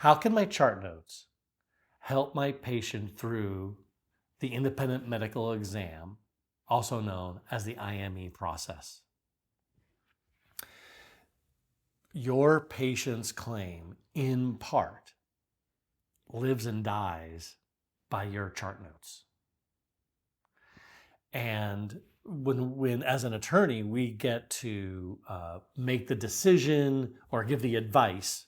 How can my chart notes help my patient through the independent medical exam, also known as the IME process? Your patient's claim, in part, lives and dies by your chart notes. And when as an attorney, we get to make the decision or give the advice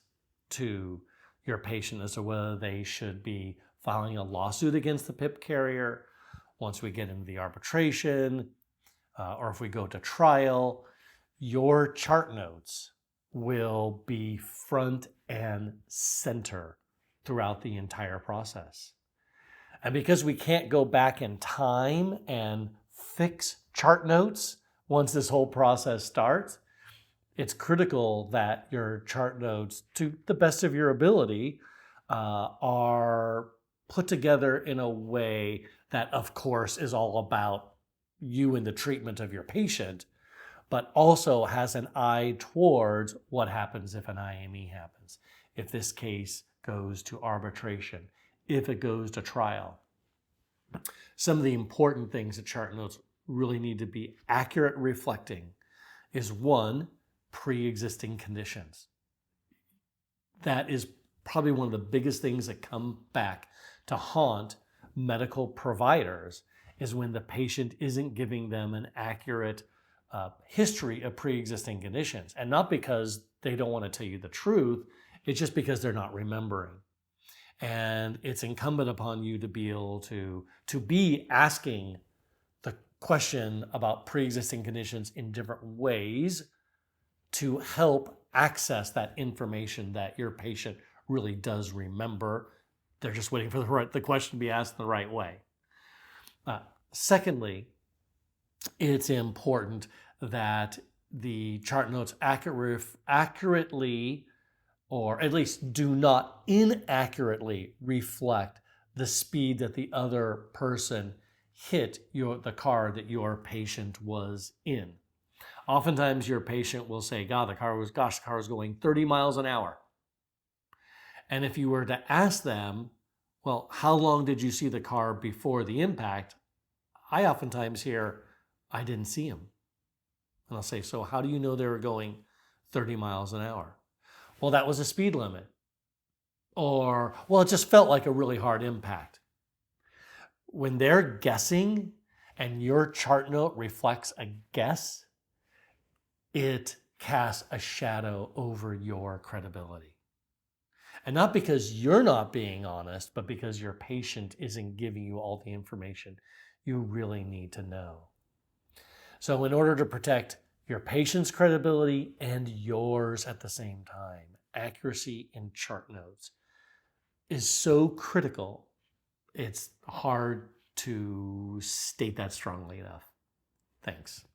to your patient as to whether they should be filing a lawsuit against the PIP carrier once we get into the arbitration, or if we go to trial, your chart notes will be front and center throughout the entire process. And because we can't go back in time and fix chart notes once this whole process starts, it's critical that your chart notes, to the best of your ability, are put together in a way that, of course, is all about you and the treatment of your patient, but also has an eye towards what happens if an IME happens, if this case goes to arbitration, if it goes to trial. Some of the important things that chart notes really need to be accurate reflecting is, one, pre-existing conditions. That is probably one of the biggest things that come back to haunt medical providers, is when the patient isn't giving them an accurate history of pre-existing conditions. And not because they don't want to tell you the truth, it's just because they're not remembering. And it's incumbent upon you to be able to be asking the question about pre-existing conditions in different ways to help access that information that your patient really does remember. They're just waiting for the question to be asked the right way. Secondly, it's important that the chart notes accurately, or at least do not inaccurately, reflect the speed that the other person hit the car that your patient was in. Oftentimes your patient will say, the car was going 30 miles an hour. And if you were to ask them, well, how long did you see the car before the impact? I oftentimes hear, I didn't see him. And I'll say, so how do you know they were going 30 miles an hour? Well, that was a speed limit. Or, well, it just felt like a really hard impact. When they're guessing and your chart note reflects a guess, it casts a shadow over your credibility. And not because you're not being honest, but because your patient isn't giving you all the information you really need to know. So in order to protect your patient's credibility and yours at the same time, accuracy in chart notes is so critical. It's hard to state that strongly enough. Thanks.